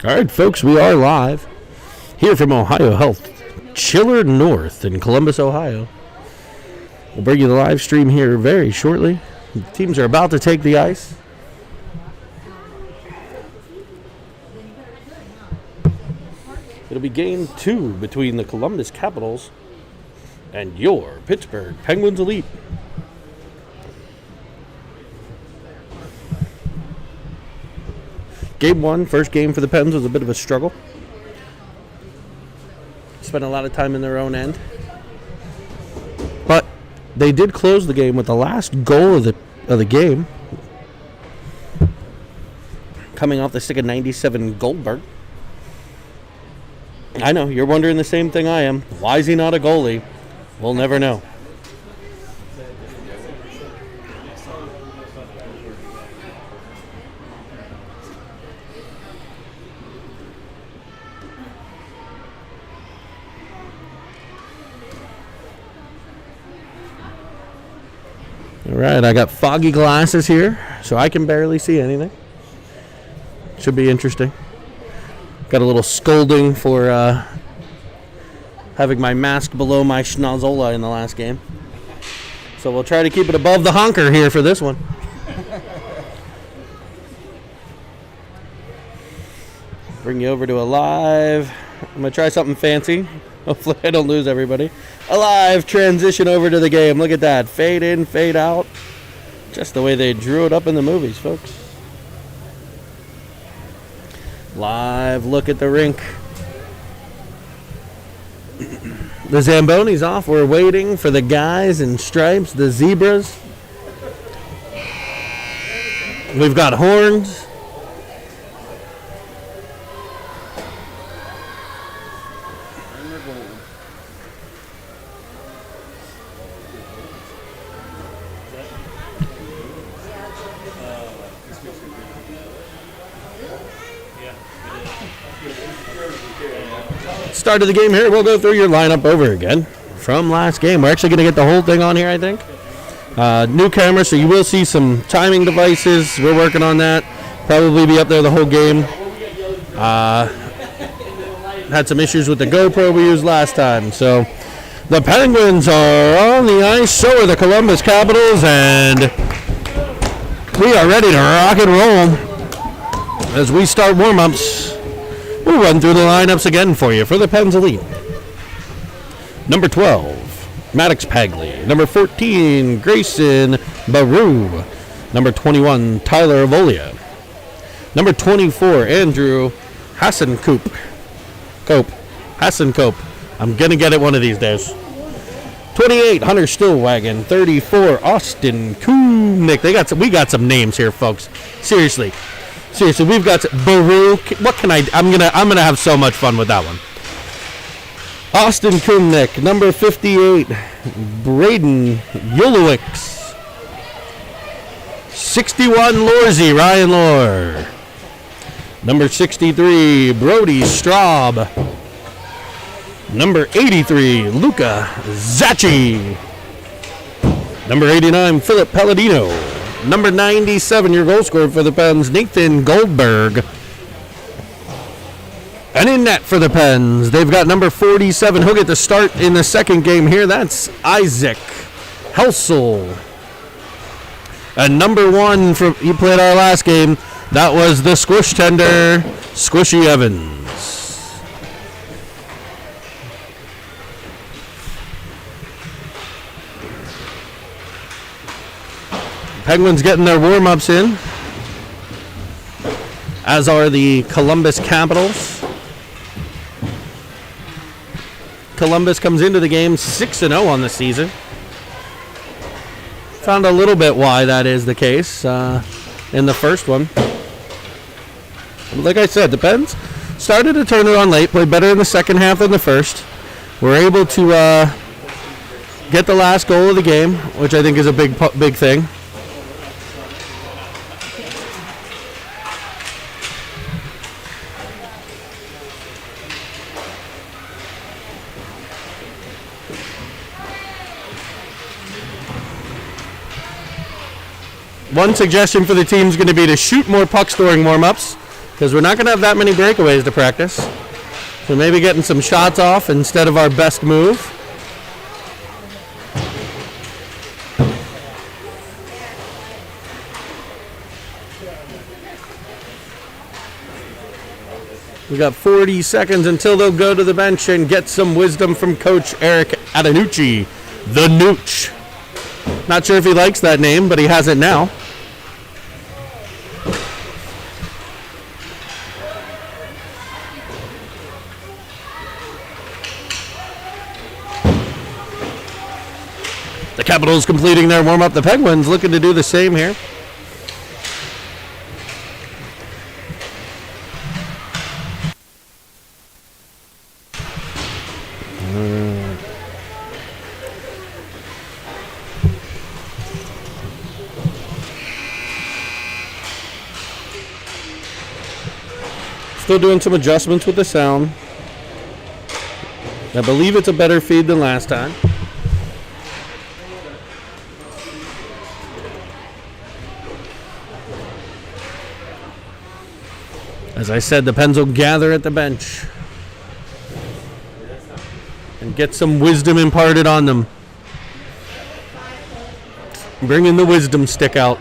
All right, folks, we are live here from Ohio Health, Chiller North in Columbus, Ohio. We'll bring you the live stream here very shortly. The teams are about to take the ice. It'll be game 2 between the Columbus Capitals and your Pittsburgh Penguins Elite. Game 1, first game for the Pens, was a bit of a struggle. Spent a lot of time in their own end. But they did close the game with the last goal of the game, coming off the stick of 97 Goldberg. I know, you're wondering the same thing I am. Why is he not a goalie? We'll never know. All right, I got foggy glasses here, so I can barely see anything. Should be interesting. Got a little scolding for having my mask below my schnozola in the last game. So we'll try to keep it above the honker here for this one. Bring you over to a live. I'm going to try something fancy. Hopefully I don't lose everybody. A live transition over to the game. Look at that. Fade in, fade out. Just the way they drew it up in the movies, folks. Live look at the rink. The Zamboni's off. We're waiting for the guys in stripes, the zebras. We've got horns. Start of the game here. We'll go through your lineup over again from last game. We're actually going to get the whole thing on here, I think. New camera, so you will see some timing devices. We're working on that. Probably be up there the whole game. Had some issues with the GoPro we used last time. So the Penguins are on the ice. So are the Columbus Capitals, and we are ready to rock and roll as we start warm-ups. We'll run through the lineups again for you for the Pens Elite. Number 12, Maddox Pagley. Number 14, Grayson Baru. Number 21, Tyler Avolia. Number 24, Andrew Hassencoop. Hassencoop. I'm going to get it one of these days. 28, Hunter Stillwagon. 34, Austin Kumnick. We got some names here, folks. Seriously, we've got Baruch. What can I'm gonna have so much fun with that one. Austin Kumnick, number 58, Braden Yulowicz. 61, Lorzy, Ryan Lohr. Number 63, Brody Straub. Number 83, Luca Zacchi. Number 89, Philip Palladino. Number 97, your goal scorer for the Pens, Nathan Goldberg. And in net for the Pens, they've got number 47. He'll get the start in the second game here. That's Isaac Helsel. And number 1, he played our last game. That was the squish tender, Squishy Evans. Penguins getting their warm-ups in, as are the Columbus Capitals. Columbus comes into the game 6-0 on the season. Found a little bit why that is the case in the first one. Like I said, the Pens started to turn it on late, played better in the second half than the first. Were able to get the last goal of the game, which I think is a big thing. One suggestion for the team is going to be to shoot more pucks during warm-ups. because we're not going to have that many breakaways to practice. So maybe getting some shots off instead of our best move. We got 40 seconds until they'll go to the bench and get some wisdom from Coach Eric Adenucci, the Nooch. Not sure if he likes that name, but he has it now. The Capitals completing their warm-up. The Penguins looking to do the same here. Still doing some adjustments with the sound. I believe it's a better feed than last time. As I said, the Pens will gather at the bench and get some wisdom imparted on them. Bringing the wisdom stick out.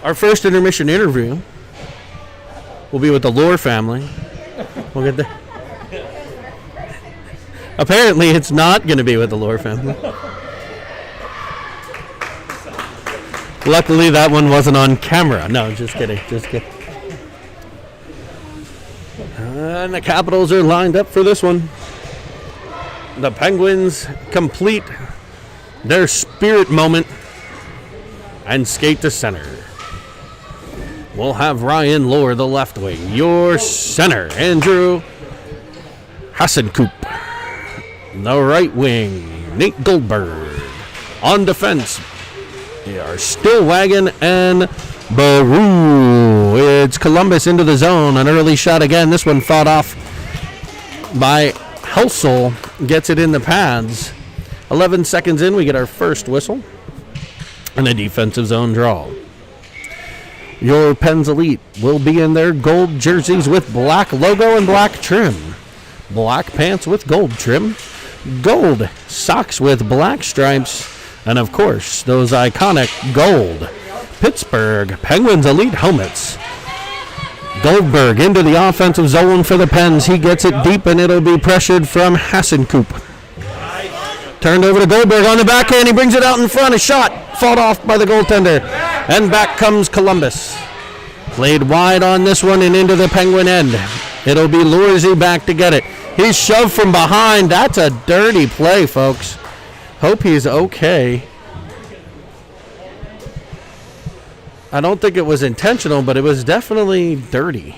Our first intermission interview will be with the Lore family. We'll get there. Apparently, it's not going to be with the Lore family. Luckily, that one wasn't on camera. No, just kidding. Just kidding. And the Capitals are lined up for this one. The Penguins complete their spirit moment and skate to center. We'll have Ryan Lore, the left wing. Your center, Andrew Hassenkoop. The right wing, Nate Goldberg. On defense, they are Stillwagon and Baru. It's Columbus into the zone. An early shot again. This one fought off by Helsel. Gets it in the pads. 11 seconds in, we get our first whistle. And a defensive zone draw. Your Pens Elite will be in their gold jerseys with black logo and black trim. Black pants with gold trim. Gold socks with black stripes. And, of course, those iconic gold Pittsburgh Penguins Elite helmets. Goldberg into the offensive zone for the Pens. He gets it deep, and it'll be pressured from Hassenkoop. Turned over to Goldberg on the backhand. He brings it out in front. A shot fought off by the goaltender. And back comes Columbus. Played wide on this one and into the Penguin end. It'll be Lorzy back to get it. He's shoved from behind. That's a dirty play, folks. Hope he's okay. I don't think it was intentional, but it was definitely dirty.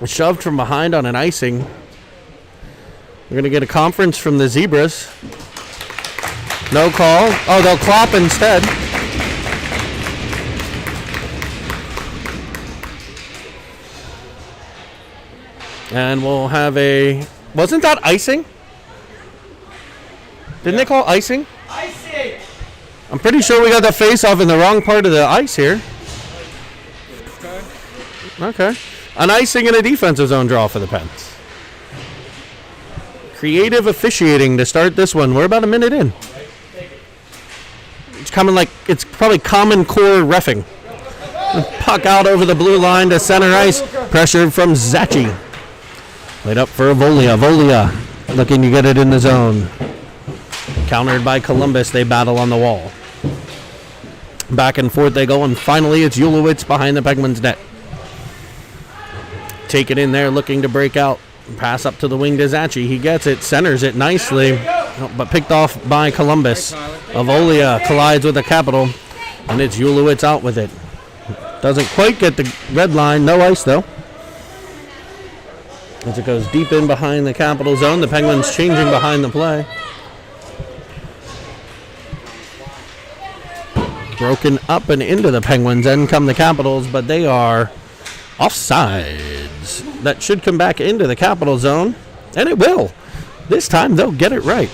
Shoved from behind on an icing. We're going to get a conference from the Zebras. No call. Oh, they'll clap instead. And we'll have a... Wasn't that icing? Didn't they call icing? Icing! I'm pretty sure we got the face-off in the wrong part of the ice here. Okay. An icing and a defensive zone draw for the Pens. Creative officiating to start this one. We're about a minute in. It's coming like it's probably Common Core reffing. Puck out over the blue line to center ice. Pressure from Zachi. Laid up for Volia. Volia looking to get it in the zone. Countered by Columbus. They battle on the wall. Back and forth they go, and finally it's Ulowitz behind the Penguins' net. Take it in there, looking to break out. Pass up to the wing to Zachi. He gets it, centers it nicely, but picked off by Columbus. Avolia collides with the Capital, and it's Ulowitz out with it. Doesn't quite get the red line. No ice, though. As it goes deep in behind the Capital zone, the Penguins changing behind the play. Broken up and into the Penguins' end come the Capitals, but they are offsides. That should come back into the Capital zone. And it will. This time they'll get it right.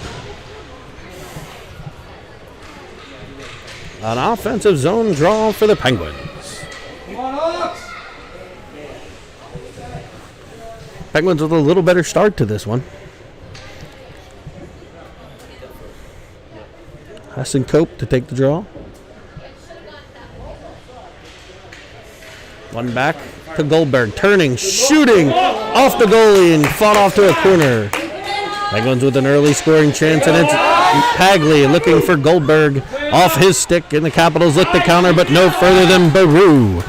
An offensive zone draw for the Penguins. Penguins with a little better start to this one. Hassan Cope to take the draw. One back to Goldberg. Turning, shooting off the goalie and fought off to a corner. Penguins with an early scoring chance, and it's Pagley looking for Goldberg off his stick, and the Capitals look to counter, but no further than Baru.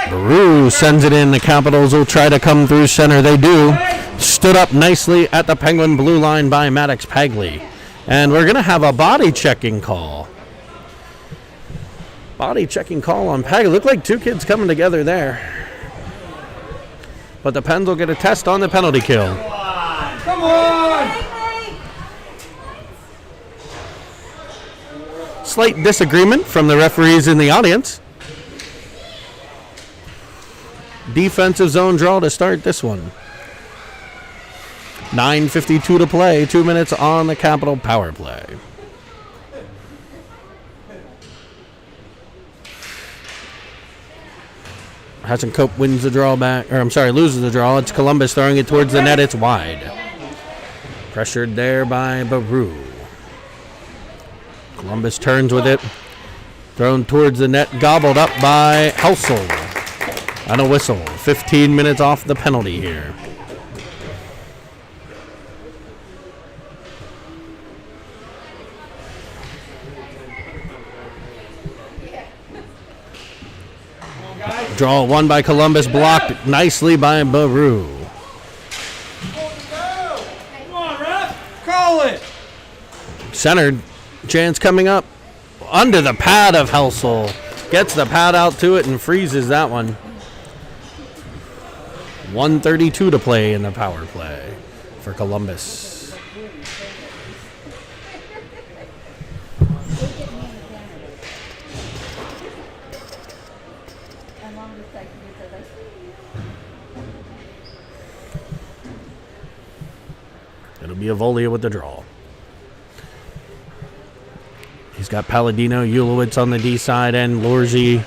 Baru sends it in. The Capitals will try to come through center. They do. Stood up nicely at the Penguin blue line by Maddox Pagley. And we're going to have a body checking call. Body checking call on Pagley. Looked like two kids coming together there. But the Pens will get a test on the penalty kill. Come on! Slight disagreement from the referees in the audience. Defensive zone draw to start this one. 9:52 to play. 2 minutes on the Capital power play. Hassan Cope wins the draw back, loses the draw. It's Columbus throwing it towards the net. It's wide. Pressured there by Baru. Columbus turns with it. Thrown towards the net. Gobbled up by Helsel. And a whistle. 15 minutes off the penalty here. Draw one by Columbus, blocked nicely by Baru. Come on, ref! Call it! Centered. Chance coming up. Under the pad of Helsel. Gets the pad out to it and freezes that one. 1:32 to play in the power play for Columbus. It'll be Avolia with the draw. He's got Palladino, Ulowitz on the D side, and Lorzie,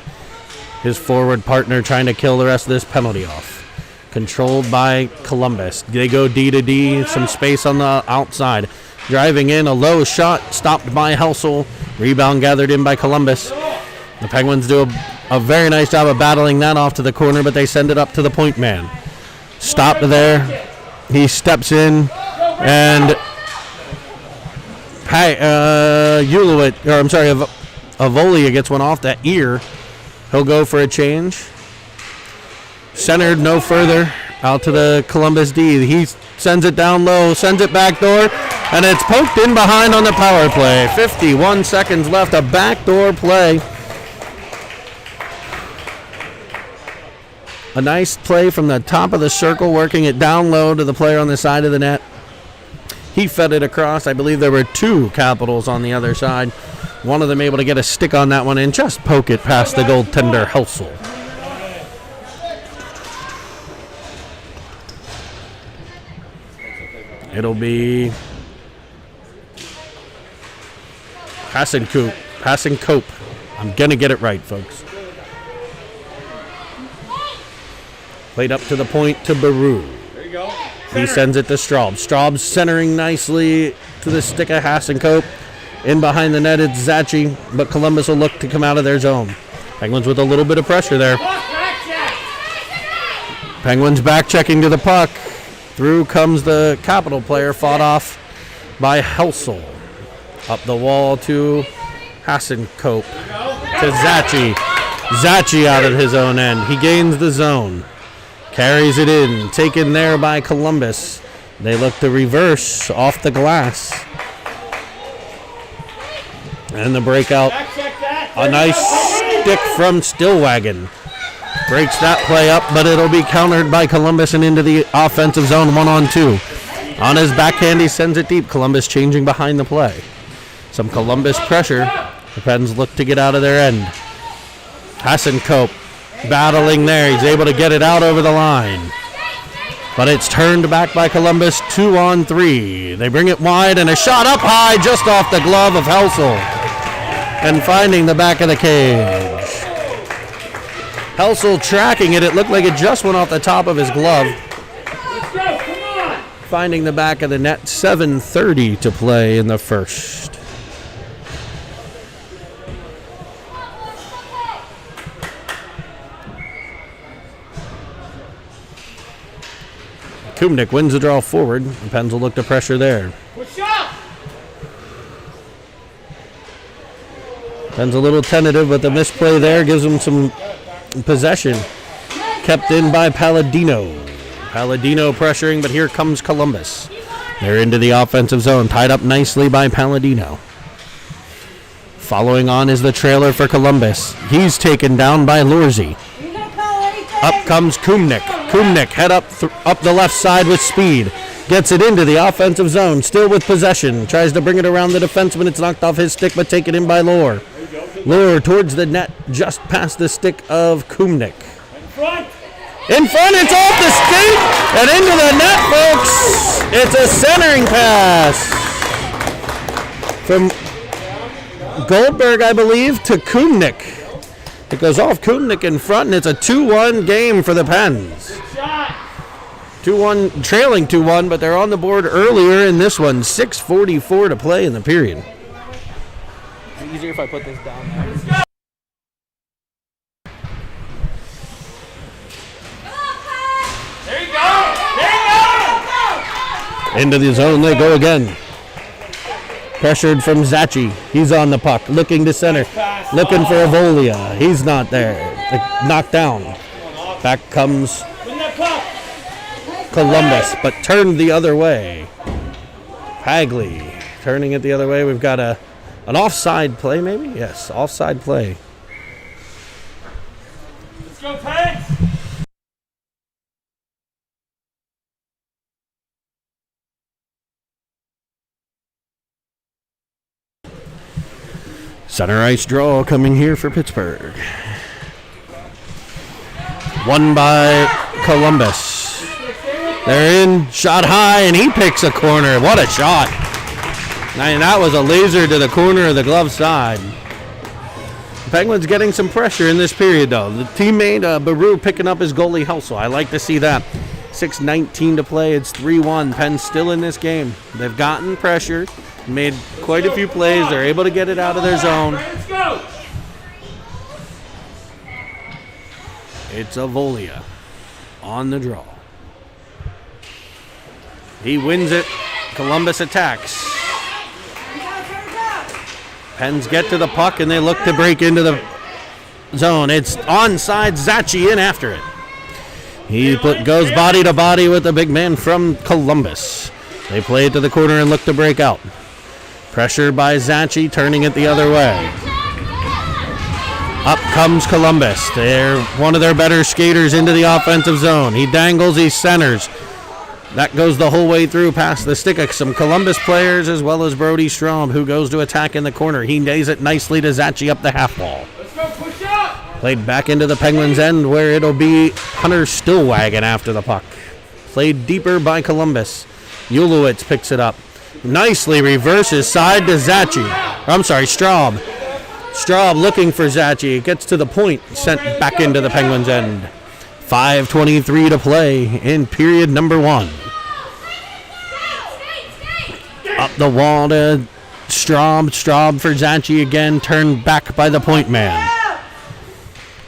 his forward partner, trying to kill the rest of this penalty off. Controlled by Columbus. They go D to D, some space on the outside. Driving in, a low shot, stopped by Helsel. Rebound gathered in by Columbus. The Penguins do a very nice job of battling that off to the corner, but they send it up to the point man. Stopped there. He steps in, and Avolia gets one off that ear. He'll go for a change. Centered no further. Out to the Columbus D. He sends it down low, sends it backdoor, and it's poked in behind on the power play. 51 seconds left, a backdoor play. A nice play from the top of the circle, working it down low to the player on the side of the net. He fed it across. I believe there were two Capitals on the other side. One of them able to get a stick on that one and just poke it past the goaltender, Helsel. It'll be Hassan Cope. I'm going to get it right, folks. Played up to the point to Baru. There you go. He sends it to Straub. Straub's centering nicely to the stick of Hassan Cope. In behind the net, it's Zachi, but Columbus will look to come out of their zone. Penguins with a little bit of pressure there. Penguins back checking to the puck. Through comes the Capital player, fought off by Helsel. Up the wall to Hassan Cope. To Zachi. Zachi out of his own end. He gains the zone. Carries it in. Taken there by Columbus. They look to reverse off the glass. And the breakout. A nice stick from Stillwagon. Breaks that play up, but it'll be countered by Columbus and into the offensive zone 1-on-2. On his backhand, he sends it deep. Columbus changing behind the play. Some Columbus pressure. The Pens look to get out of their end. Hassan Cope battling there. He's able to get it out over the line. But it's turned back by Columbus, 2-on-3. They bring it wide, and a shot up high just off the glove of Helsel. And finding the back of the cage. Helsel tracking it. It looked like it just went off the top of his glove. Let's go, come on. Finding the back of the net, 7:30 to play in the first. Kumnick wins the draw forward. The Pens will look to pressure there. Push up. Pens a little tentative, but the misplay there gives them some possession. Kept in by Palladino. Palladino pressuring, but here comes Columbus. They're into the offensive zone, tied up nicely by Palladino. Following on is the trailer for Columbus. He's taken down by Lorzie. Up comes Kumnick. Kumnick head up the left side with speed. Gets it into the offensive zone, still with possession. Tries to bring it around the defenseman. It's knocked off his stick, but taken in by Lohr. Lohr towards the net, just past the stick of Kumnick. In front, it's off the stick and into the net, folks. It's a centering pass from Goldberg, I believe, to Kumnick. It goes off Kumnick in front, and it's a 2-1 game for the Pens. 2-1, trailing 2-1, but they're on the board earlier in this one. 6:44 to play in the period. Is it easier if I put this down now? There you go. There you go. Into the zone they go again. Pressured from Zachi. He's on the puck, looking to center, looking for Avolia. He's not there. Knocked down. Back comes Columbus, but turned the other way. Hagley turning it the other way. We've got an offside play, maybe? Yes, offside play. Let's go, Pens. Center ice draw coming here for Pittsburgh. Won by Columbus. They're in, shot high, and he picks a corner. What a shot. And that was a laser to the corner of the glove side. The Penguins getting some pressure in this period, though. The teammate, Baru, picking up his goalie, Helsel. I like to see that. 6:19 to play. It's 3-1. Pens still in this game. They've gotten pressure, made quite a few plays. They're able to get it out of their zone. Let's go. It's Avolia on the draw. He wins it. Columbus attacks. Pens get to the puck, and they look to break into the zone. It's onside. Zachi in after it. He goes body to body with the big man from Columbus. They play it to the corner and look to break out. Pressure by Zachi, turning it the other way. Up comes Columbus. They're one of their better skaters into the offensive zone. He dangles, he centers. That goes the whole way through past the stick of some Columbus players, as well as Brody Strom, who goes to attack in the corner. He nails it nicely to Zachi up the half wall. Let's go, push up. Played back into the Penguins' end, where it'll be Hunter Stillwagon after the puck. Played deeper by Columbus. Ulowitz picks it up. Nicely reverses side to Zachi. I'm sorry, Straub. Straub looking for Zachi. Gets to the point, sent back into the Penguins' end. 5:23 to play in period number 1. Up the wall to Straub. Straub for Zachi again, turned back by the point man.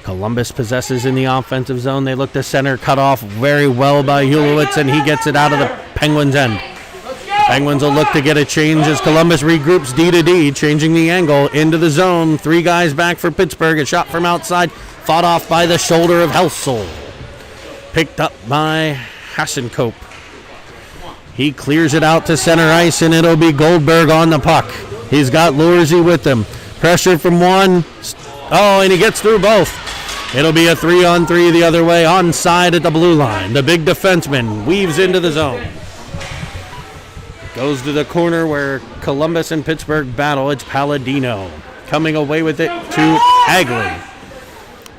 Columbus possesses in the offensive zone. They look to center, cut off very well by Ulowitz, and he gets it out of the Penguins' end. Penguins will look to get a change as Columbus regroups D to D, changing the angle into the zone. 3 guys back for Pittsburgh. A shot from outside, fought off by the shoulder of Helsel. Picked up by Hassenkope. He clears it out to center ice, and it'll be Goldberg on the puck. He's got Lorzie with him. Pressure from one. Oh, and he gets through both. It'll be a 3-on-3 the other way, onside at the blue line. The big defenseman weaves into the zone. Goes to the corner where Columbus and Pittsburgh battle. It's Palladino. Coming away with it to Hagley.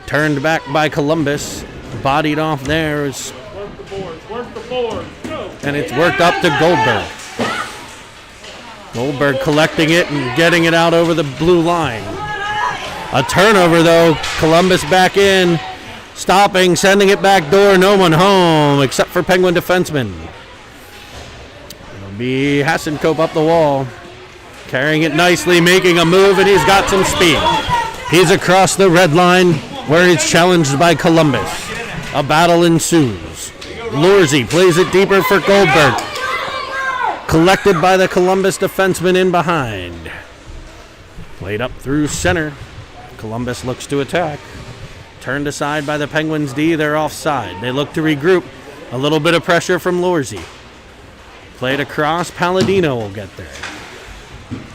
Turned back by Columbus. Bodied off there is Work the boards. Work the 4. Go. And it's worked up to Goldberg. Goldberg collecting it and getting it out over the blue line. A turnover though. Columbus back in. Stopping, sending it back door. No one home except for Penguin defenseman. It'll be Hassenkope up the wall. Carrying it nicely, making a move, and he's got some speed. He's across the red line where he's challenged by Columbus. A battle ensues. Lorzy plays it deeper for Goldberg. Collected by the Columbus defenseman in behind. Played up through center. Columbus looks to attack. Turned aside by the Penguins D. They're offside. They look to regroup. A little bit of pressure from Lorzy. Played across. Palladino will get there.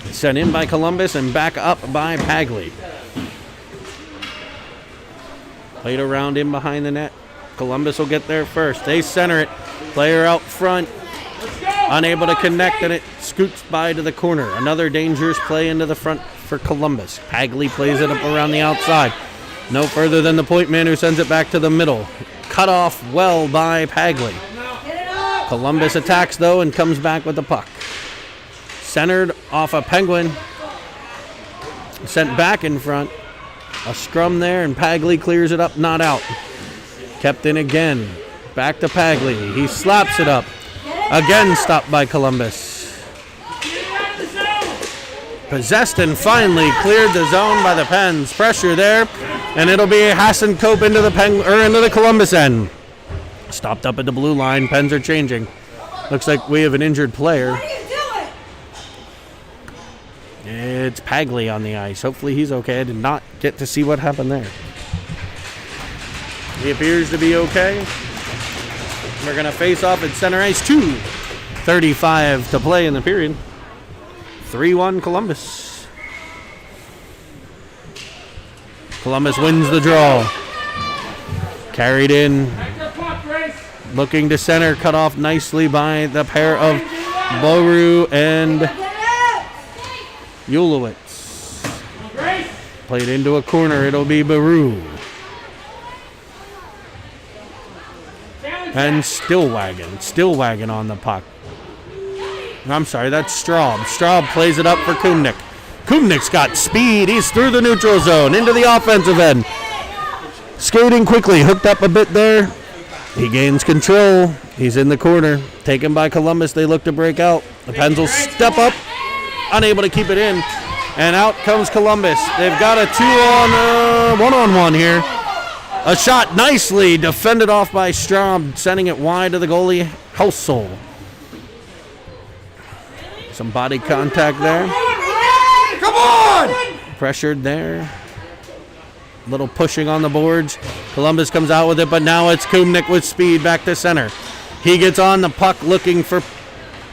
Sent in by Columbus and back up by Pagley. Played around in behind the net. Columbus will get there first. They center it. Player out front. Unable to connect, and it scoots by to the corner. Another dangerous play into the front for Columbus. Pagley plays it up around the outside. No further than the point man, who sends it back to the middle. Cut off well by Pagley. Columbus attacks though and comes back with the puck. Centered off a Penguin. Sent back in front. A scrum there, and Pagley clears it up, not out. Kept in again. Back to Pagley. He slaps it up. Again stopped by Columbus. Possessed and finally cleared the zone by the Pens. Pressure there, and it'll be Hassenkope into the Columbus end. Stopped up at the blue line. Pens are changing. Looks like we have an injured player. It's Pagley on the ice. Hopefully he's okay. I did not get to see what happened there. He appears to be okay. We're going to face off at center ice. 2:35 to play in the period. 3-1 Columbus. Columbus wins the draw. Carried in. Looking to center. Cut off nicely by the pair of Boru and Ulowitz. Played into a corner. It'll be Baru. And Stillwagon on the puck. I'm sorry, that's Straub. Straub plays it up for Kumnik. Kumnik's got speed. He's through the neutral zone into the offensive end. Skating quickly, hooked up a bit there. He gains control. He's in the corner. Taken by Columbus. They look to break out. The Pens will step up. Unable to keep it in. And out comes Columbus. They've got a 1-on-1 here. A shot nicely defended off by Straub, sending it wide to the goalie, Helsel. Some body contact there. Come on! Pressured there. Little pushing on the boards. Columbus comes out with it, but now it's Kumnik with speed back to center. He gets on the puck looking for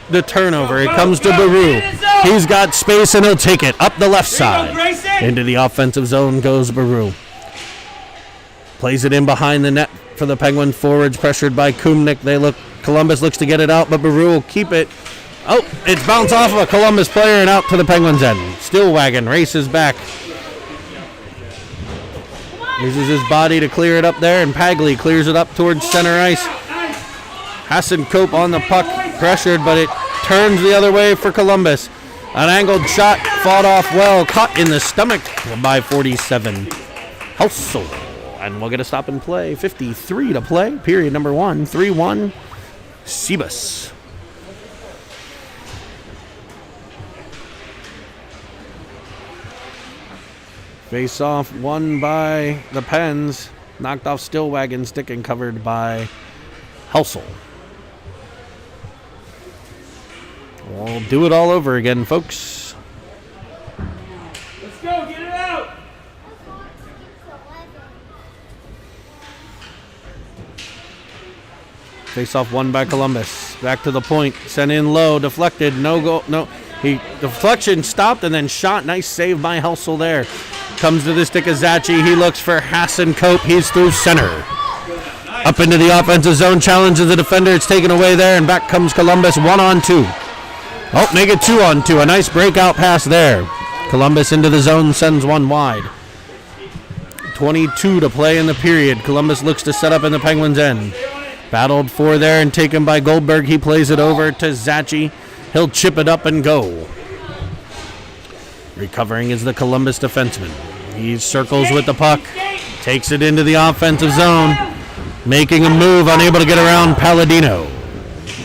the turnover. It comes to Baru. He's got space and he'll take it up the left side. Into the offensive zone goes Baru. Plays it in behind the net for the Penguin forwards, pressured by Kumnik. Columbus looks to get it out, but Baru will keep it. Oh, it's bounced off of a Columbus player and out to the Penguins' end. Stillwagon races back. Uses his body to clear it up there, and Pagley clears it up towards center ice. Hassenkope on the puck, pressured, but it turns the other way for Columbus. An angled shot fought off well, caught in the stomach by 47. Helsel. And we'll get a stop and play. 53 to play. Period number 1. 3-1. Cebus. Face off won by the Pens. Knocked off Stillwagon, stick and covered by Helsel. We'll do it all over again, folks. Let's go, get it out! Face-off won by Columbus. Back to the point. Sent in low. Deflected. No goal. No. Deflection stopped and then shot. Nice save by Helsel there. Comes to the stick of Zachi. He looks for Hassenkope. He's through center. Up into the offensive zone. Challenges the defender. It's taken away there. And back comes Columbus. 1-on-2. Oh, make it 2-on-2. A nice breakout pass there. Columbus into the zone. Sends one wide. 22 to play in the period. Columbus looks to set up in the Penguins' end. Battled for there and taken by Goldberg. He plays it over to Zachi. He'll chip it up and go. Recovering is the Columbus defenseman. He circles with the puck. Takes it into the offensive zone. Making a move, unable to get around Palladino.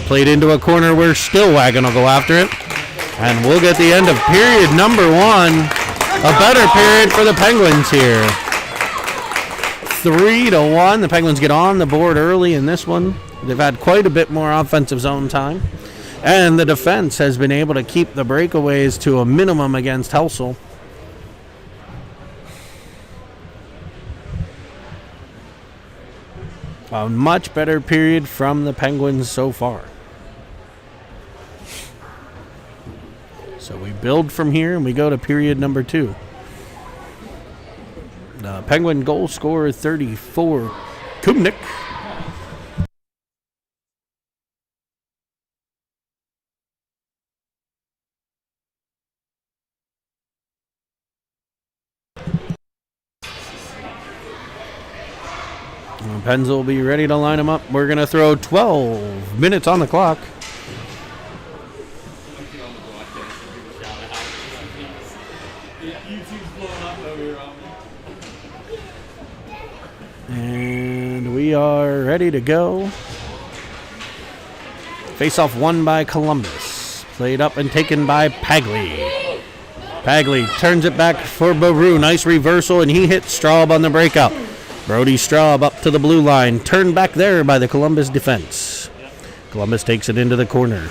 Played into a corner where Stillwagon will go after it. And we'll get the end of period number 1. A better period for the Penguins here. 3-1. The Penguins get on the board early in this one. They've had quite a bit more offensive zone time. And the defense has been able to keep the breakaways to a minimum against Helsel. A much better period from the Penguins so far. So we build from here and we go to period number 2. The Penguin goal scorer 34, Kubnik. Pens will be ready to line them up. We're going to throw 12 minutes on the clock. And we are ready to go. Face-off won by Columbus. Played up and taken by Pagli. Pagli turns it back for Baru. Nice reversal, and he hits Straub on the breakout. Brody Straub up to the blue line. Turned back there by the Columbus defense. Columbus takes it into the corner.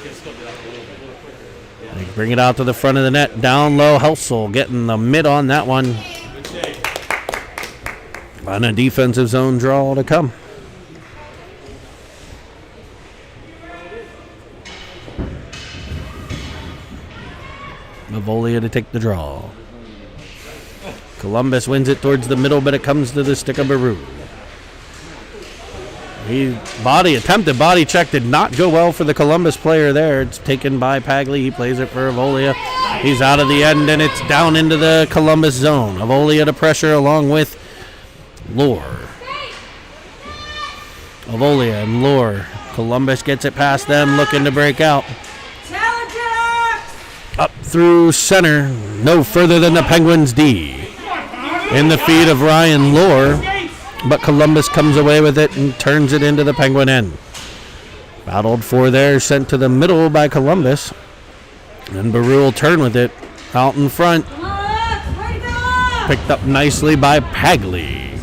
They bring it out to the front of the net. Down low, Helsel getting the mid on that one. On a defensive zone draw to come. Mavolia to take the draw. Columbus wins it towards the middle, but it comes to the stick of Baru. He attempted body check, did not go well for the Columbus player there. It's taken by Pagli. He plays it for Avolia. He's out of the end, and it's down into the Columbus zone. Avolia to pressure along with Lore. Avolia and Lore. Columbus gets it past them, looking to break out. Up through center, no further than the Penguins D. In the feed of Ryan Lore, but Columbus comes away with it and turns it into the Penguin end. Battled for there, sent to the middle by Columbus. And Baru will turn with it out in front. Picked up nicely by Pagli.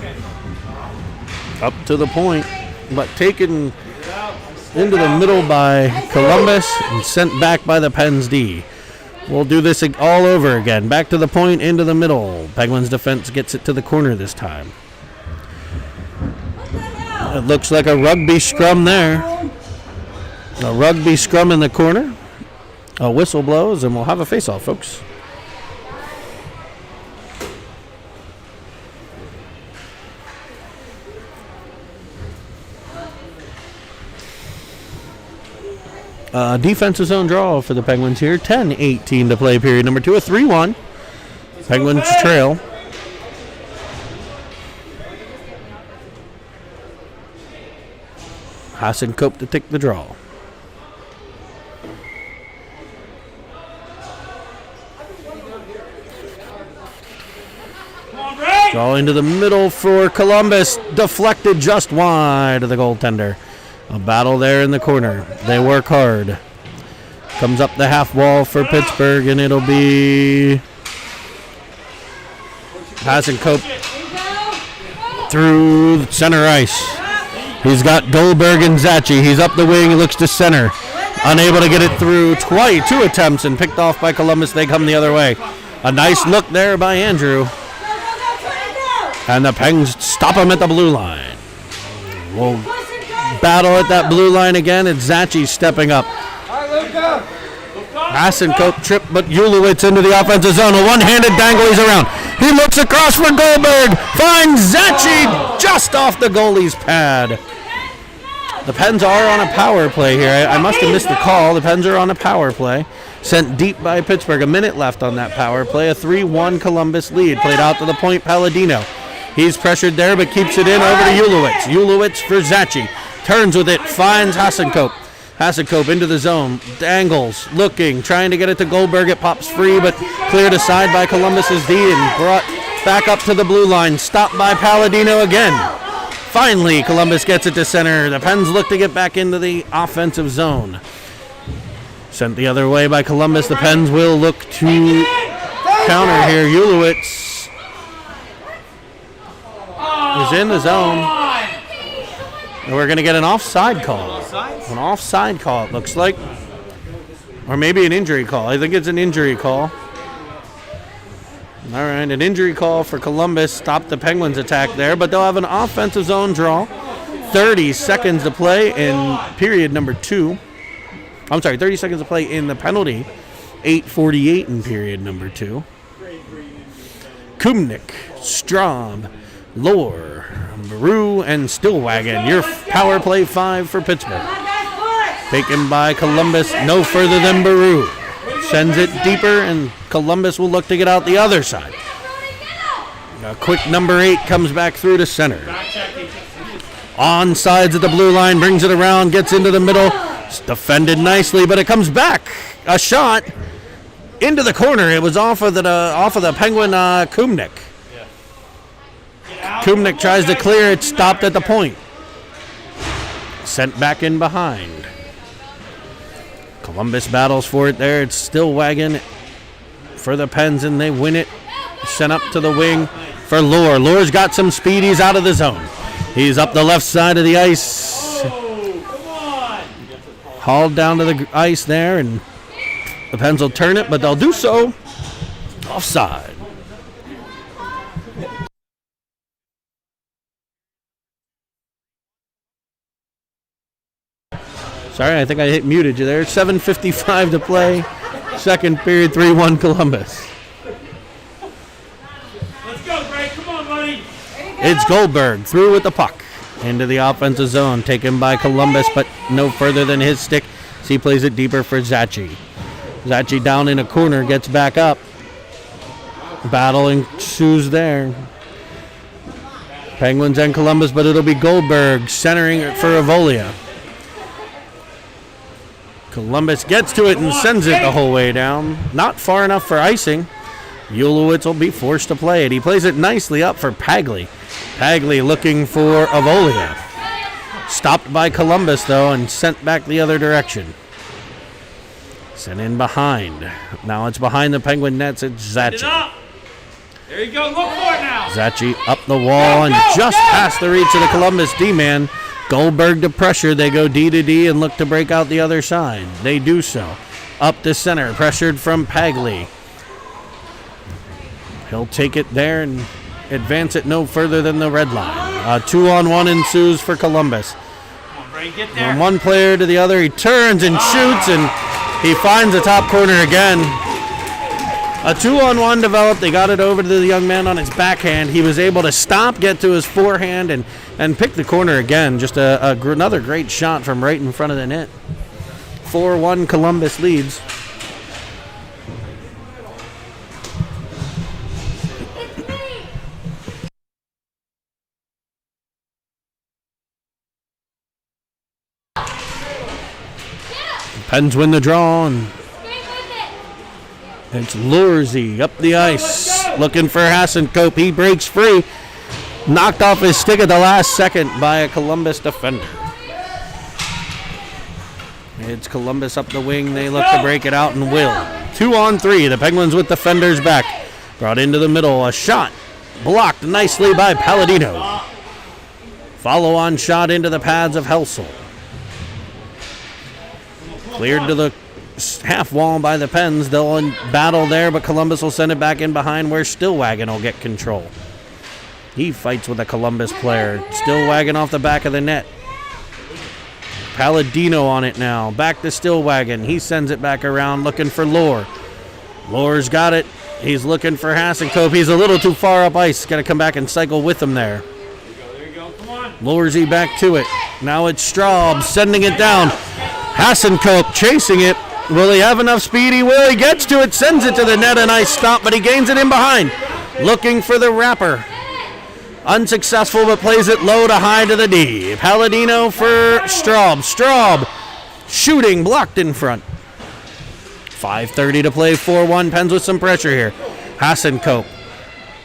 Up to the point, but taken into the middle by Columbus and sent back by the Pens D. We'll do this all over again. Back to the point, into the middle. Penguins defense gets it to the corner this time. It looks like a rugby scrum there. A rugby scrum in the corner. A whistle blows, and we'll have a face-off, folks. Defensive zone draw for the Penguins here. 10-18 to play period number 2. A 3-1. Penguins trail. Hassenkope to take the draw. Draw into the middle for Columbus. Deflected just wide of the goaltender. A battle there in the corner. They work hard. Comes up the half wall for Pittsburgh, and it'll be Hassenkope through center ice. He's got Goldberg and Zachi. He's up the wing. He looks to center. Unable to get it through. Two attempts and picked off by Columbus. They come the other way. A nice look there by Andrew. And the Pengs stop him at the blue line. We'll battle at that blue line again. It's Zachi stepping up. Hassenkope tripped, but Ulowitz into the offensive zone. A one-handed dangle. He's around. He looks across for Goldberg. Finds Zachi just off the goalie's pad. The Pens are on a power play here. I must have missed the call. The Pens are on a power play. Sent deep by Pittsburgh. A minute left on that power play. A 3-1 Columbus lead. Played out to the point, Palladino. He's pressured there, but keeps it in over to Ulowitz. Ulowitz for Zachi. turns with it, finds Hasenkope. Hasenkope into the zone, angles, looking, trying to get it to Goldberg. It pops free, but cleared aside by Columbus's D and brought back up to the blue line. Stopped by Palladino again. Finally, Columbus gets it to center. The Pens look to get back into the offensive zone. Sent the other way by Columbus. The Pens will look to counter here. Ulowitz is in the zone. And we're going to get an offside call. An offside call, it looks like. Or maybe an injury call. I think it's an injury call. All right, an injury call for Columbus. Stop the Penguins' attack there, but they'll have an offensive zone draw. 30 seconds to play in period number 2. I'm sorry, 30 seconds to play in the penalty. 8:48 in period number 2. Kumnik, Straub, Lohr, Maru, and Stillwagon. Your power play 5 for Pittsburgh. Taken by Columbus, no further than Baru. Sends it deeper, and Columbus will look to get out the other side. A quick number 8 comes back through to center. On sides at the blue line, brings it around, gets into the middle. It's defended nicely, but it comes back. A shot into the corner. It was off of the Penguin Kumnik. Kumnik tries to clear it, stopped at the point. Sent back in behind. Columbus battles for it there. It's Stillwagon for the Pens, and they win it. Sent up to the wing for Lohr. Lohr's got some speed. He's out of the zone. He's up the left side of the ice. Hauled down to the ice there, and the Pens will turn it, but they'll do so offside. Sorry, I think I muted you there. 7:55 to play. Second period, 3-1 Columbus. Let's go, Greg. Come on, buddy. It's Goldberg through with the puck into the offensive zone, taken by Columbus, but no further than his stick. So he plays it deeper for Zachi. Zachi down in a corner, gets back up. Battle ensues there. Penguins and Columbus, but it'll be Goldberg centering it for Avolia. Columbus gets to it and sends it the whole way down. Not far enough for icing. Ulowitz will be forced to play it. He plays it nicely up for Pagli. Pagli looking for Avolia. Stopped by Columbus, though, and sent back the other direction. Sent in behind. Now it's behind the Penguin nets. It's Zachi. There you go. Look for it now. Zachi up the wall and just past the reach of the Columbus D-man. Goldberg to pressure. They go D to D and look to break out the other side. They do so. Up to center. Pressured from Pagli. He'll take it there and advance it no further than the red line. 2-on-1 ensues for Columbus. Come on, Ray, get there. From one player to the other, he turns and shoots, and he finds the top corner again. A 2-on-1 developed. They got it over to the young man on his backhand. He was able to stop, get to his forehand, and pick the corner again. Just another great shot from right in front of the net. 4-1 Columbus leads. Pens win the draw, and it's Lurzy up the ice, looking for Hasenkope. He breaks free, knocked off his stick at the last second by a Columbus defender. It's Columbus up the wing. They look to break it out and will. 2-on-3. The Penguins with defenders back. Brought into the middle. A shot blocked nicely by Palladino. Follow-on shot into the pads of Helsel. Cleared to the half wall by the Pens. They'll battle there, but Columbus will send it back in behind where Stillwagon will get control. He fights with a Columbus player. Stillwagon off the back of the net. Palladino on it now. Back to Stillwagon. He sends it back around looking for Lohr. Lohr's got it. He's looking for Hasenkope. He's a little too far up ice. Got to come back and cycle with him there. There you go. Come on. Lorzy back to it. Now it's Straub sending it down. Hasenkope chasing it. Will he have enough speed? He will. He gets to it, sends it to the net. A nice stop, but he gains it in behind. Looking for the wrapper Unsuccessful, but plays it low to high to the D. Palladino for Straub. Straub shooting, blocked in front. 5:30 to play, 4-1. Pens with some pressure here. Hassenkope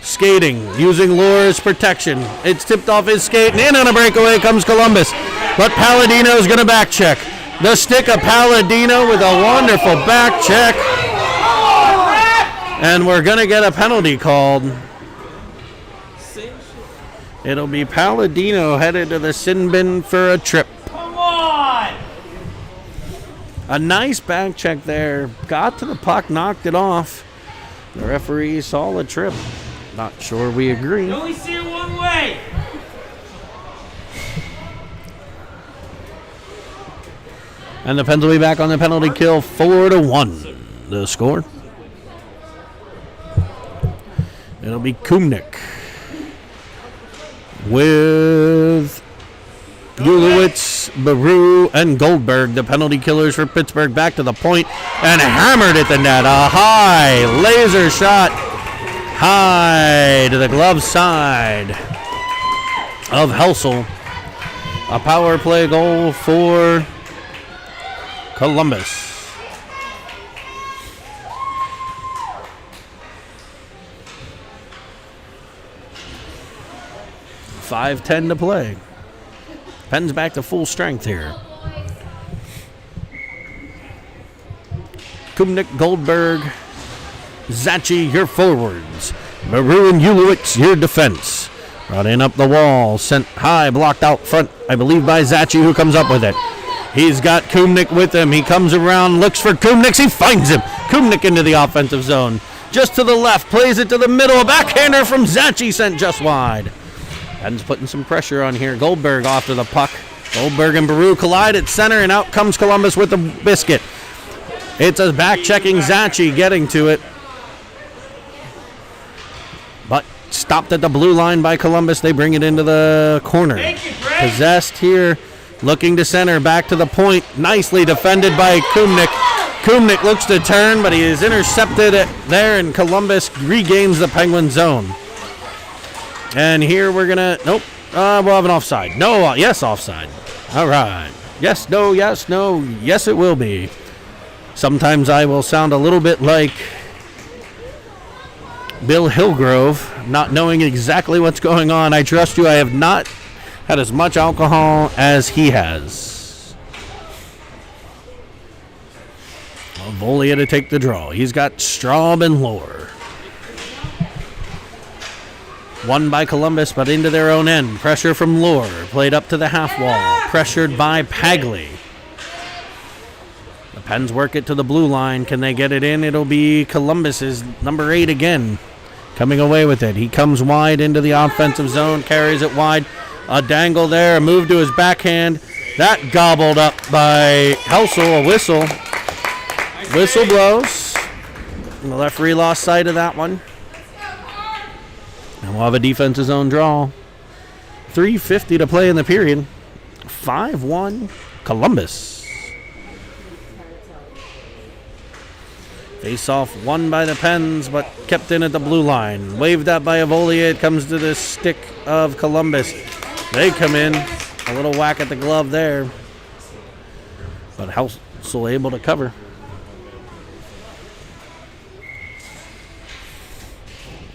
skating, using Lure's protection. It's tipped off his skate, and in on a breakaway comes Columbus. But Palladino's going to back check. The stick of Palladino with a wonderful back check. And we're going to get a penalty called. It'll be Palladino headed to the sin bin for a trip. Come on! A nice back check there. Got to the puck, knocked it off. The referee saw the trip. Not sure we agree. You only see it one way. And the Pens will be back on the penalty kill, 4-1. The score. It'll be Kumnik with Ulowitz, Baru, and Goldberg, the penalty killers for Pittsburgh, back to the point and hammered at the net. A high laser shot, high to the glove side of Helsel. A power play goal for Columbus. .5:10 to play. Pens back to full strength here. Kumnik, Goldberg, Zachi, your forwards. Maru and Ulowitz, your defense. Brought in up the wall, sent high, blocked out front, I believe by Zachi, who comes up with it. He's got Kumnik with him. He comes around, looks for Kumnik. He finds him. Kumnik into the offensive zone. Just to the left, plays it to the middle. A backhander from Zachi sent just wide. Pens putting some pressure on here. Goldberg off to the puck. Goldberg and Baru collide at center, and out comes Columbus with the biscuit. It's a back-checking Zachi getting to it. But stopped at the blue line by Columbus. They bring it into the corner. Possessed here. Looking to center. Back to the point. Nicely defended by Kumnik. Kumnik looks to turn, but he is intercepted there, and Columbus regains the Penguin zone. And here we're going to, nope, we'll have an offside. No, yes, offside. All right. Yes, no, yes, no, yes, it will be. Sometimes I will sound a little bit like Bill Hillgrove, not knowing exactly what's going on. I trust you, I have not had as much alcohol as he has. Volia to take the draw. He's got Straub and Lore. Won by Columbus, but into their own end. Pressure from Lore. Played up to the half wall. Pressured by Pagley. The Pens work it to the blue line. Can they get it in? It'll be Columbus's number 8 again. Coming away with it. He comes wide into the offensive zone. Carries it wide. A dangle there. A move to his backhand. That gobbled up by Helsel. A whistle. Whistle blows. And the referee lost sight of that one. And we'll have a defensive zone draw. 3:50 to play in the period. 5-1 Columbus. Face off won by the Pens, but kept in at the blue line. Waved up by Avolia. It comes to the stick of Columbus. They come in. A little whack at the glove there. But Helsel able to cover.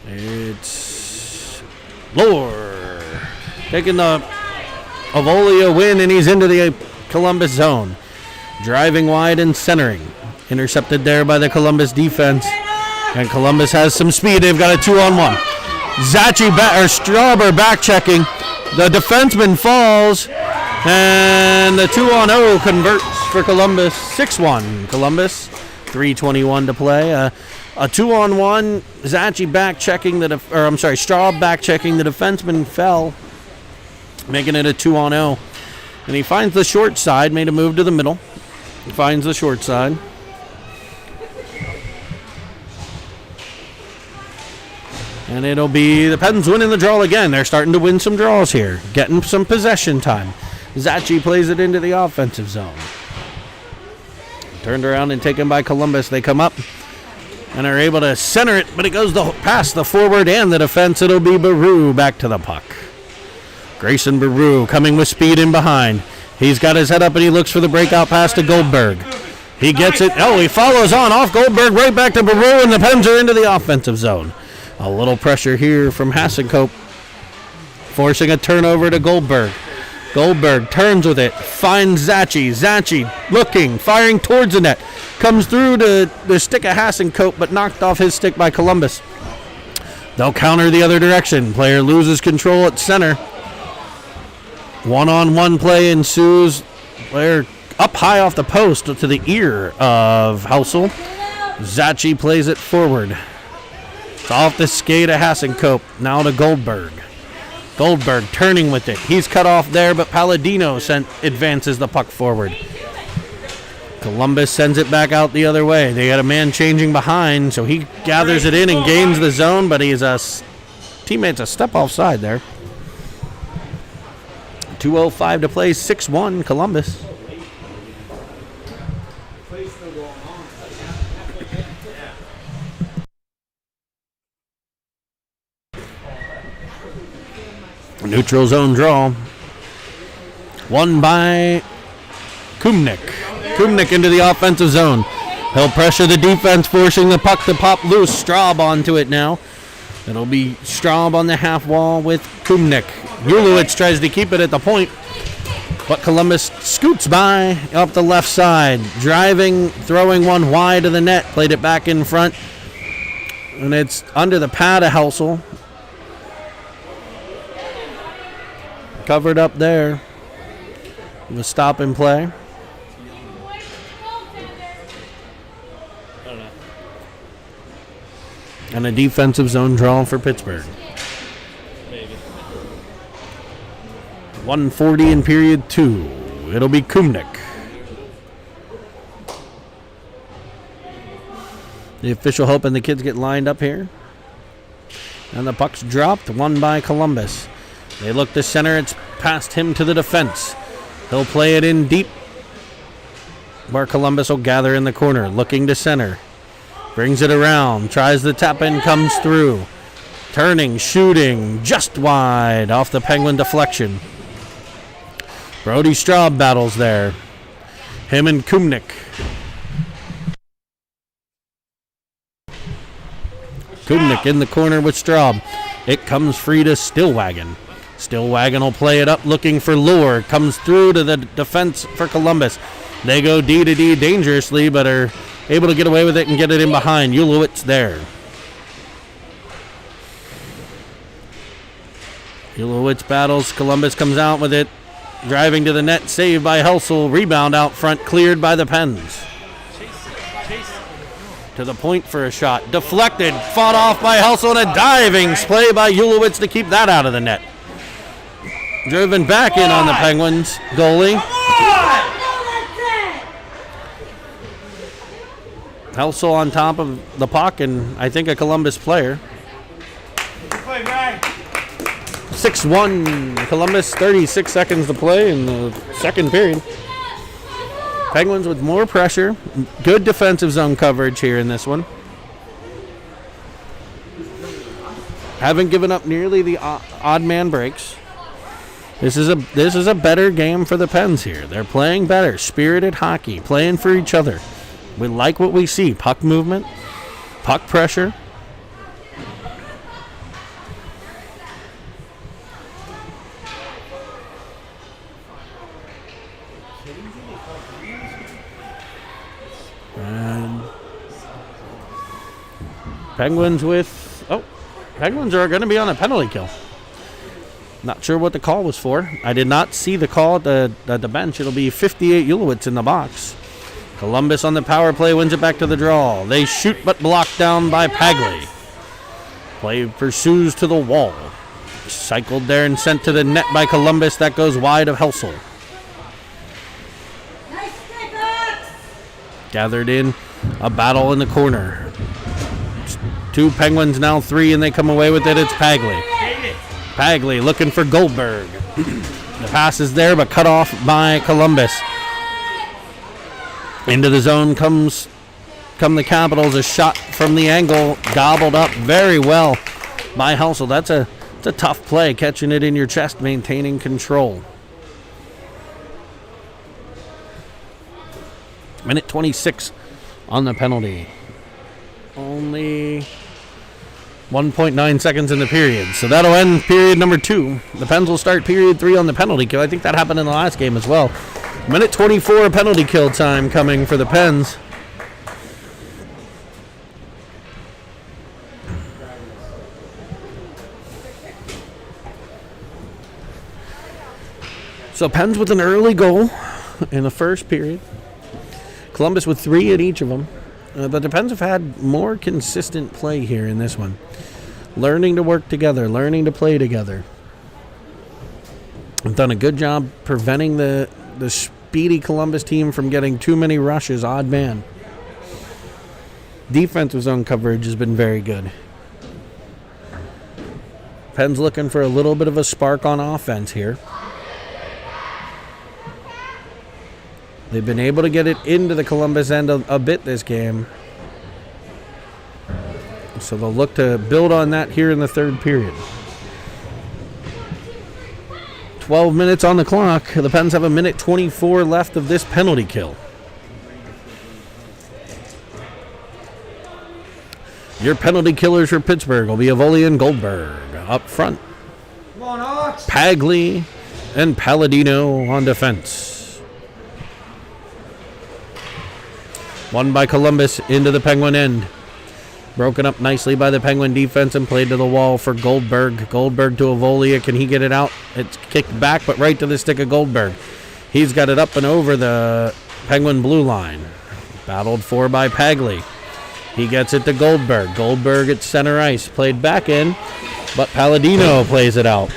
It's Lore taking the Avolia win, and he's into the Columbus zone. Driving wide and centering. Intercepted there by the Columbus defense. And Columbus has some speed. They've got a 2-on-1. Zachi Strauber back checking. The defenseman falls. And the 2-on-0 converts for Columbus. 6-1 Columbus. 3:21 to play. A 2-on-1. Zachi back checking Straub back checking. The defenseman fell, making it a 2-on-0. And he finds the short side. Made a move to the middle. He finds the short side. And it'll be the Pens winning the draw again. They're starting to win some draws here. Getting some possession time. Zachi plays it into the offensive zone. Turned around and taken by Columbus. They come up. and are able to center it, but it goes past the forward and the defense. It'll be Baru back to the puck. Grayson Baru coming with speed in behind. He's got his head up and he looks for the breakout pass to Goldberg. He gets it. Oh, he follows on off Goldberg right back to Baru, and the Pens are into the offensive zone. A little pressure here from Hasenkope, forcing a turnover to Goldberg. Goldberg turns with it, finds Zachi. Zachi looking, firing towards the net. Comes through to the stick of Hasenkope, but knocked off his stick by Columbus. They'll counter the other direction. Player loses control at center. One-on-one play ensues. Player up high off the post to the ear of Helsel. Zachi plays it forward. It's off the skate of Hasenkope. Now to Goldberg. Goldberg turning with it. He's cut off there, but Palladino advances the puck forward. Columbus sends it back out the other way. They got a man changing behind, so he gathers it in and gains the zone, but teammate's a step offside there. 2:05 to play, 6-1 Columbus. Neutral zone draw. Won by Kumnik. Kumnik into the offensive zone. He'll pressure the defense, forcing the puck to pop loose. Straub onto it now. It'll be Straub on the half wall with Kumnik. Ulowitz tries to keep it at the point, but Columbus scoots by up the left side. Driving, throwing one wide of the net. Played it back in front. And it's under the pad of Helsel. Covered up there. With stop and play. And a defensive zone draw for Pittsburgh. 1:40 in period 2. It'll be Kumnik. The official hoping the kids get lined up here. And the puck's dropped. Won by Columbus. They look to center. It's past him to the defense. He'll play it in deep, where Columbus will gather in the corner, looking to center. Brings it around, tries the tap in, comes through. Turning, shooting, just wide off the Penguin deflection. Brody Straub battles there. Him and Kumnik. Kumnik in the corner with Straub. It comes free to Stillwagon. Stillwagon will play it up, looking for Lure. Comes through to the defense for Columbus. They go D to D dangerously, but are able to get away with it and get it in behind. Ulowitz there. Ulowitz battles. Columbus comes out with it. Driving to the net, saved by Helsel. Rebound out front, cleared by the Pens. To the point for a shot. Deflected, fought off by Helsel, and a diving play by Ulowitz to keep that out of the net. Driven back in on the Penguins goalie. Helsel on top of the puck, and I think a Columbus player. 6-1 Columbus, 36 seconds to play in the second period. Penguins with more pressure. Good defensive zone coverage here in this one. Haven't given up nearly the odd man breaks. This is a better game for the Pens here. They're playing better, spirited hockey, playing for each other. We like what we see. Puck movement, puck pressure. And Penguins are going to be on a penalty kill. Not sure what the call was for. I did not see the call at the bench. It'll be 58 Ulowitz in the box. Columbus on the power play wins it back to the draw. They shoot but blocked down by Pagley. Play pursues to the wall. Cycled there and sent to the net by Columbus. That goes wide of Helsel. Gathered in a battle in the corner. Two Penguins, now three, and they come away with it. It's Pagley. Pagley looking for Goldberg. The pass is there, but cut off by Columbus. Into the zone comes come the Capitals. A shot from the angle, gobbled up very well by Helsel. That's a tough play, catching it in your chest, maintaining control. Minute 26 on the penalty. Only 1.9 seconds in the period. So that'll end period number 2. The Pens will start period 3 on the penalty kill. I think that happened in the last game as well. Minute 24 penalty kill time coming for the Pens. So Pens with an early goal in the first period. Columbus with 3 at each of them. But the Pens have had more consistent play here in this one. Learning to work together, learning to play together. They've done a good job preventing the speedy Columbus team from getting too many rushes, odd man. Defensive zone coverage has been very good. Pens looking for a little bit of a spark on offense here. They've been able to get it into the Columbus end a bit this game. So they'll look to build on that here in the third period. 12 minutes on the clock. The Pens have a minute 24 left of this penalty kill. Your penalty killers for Pittsburgh will be Evoli and Goldberg up front. Pagley and Palladino on defense. Won by Columbus into the Penguin end. Broken up nicely by the Penguin defense and played to the wall for Goldberg. Goldberg to Evolia. Can he get it out? It's kicked back, but right to the stick of Goldberg. He's got it up and over the Penguin blue line. Battled for by Pagley. He gets it to Goldberg. Goldberg at center ice. Played back in, but Palladino plays it out.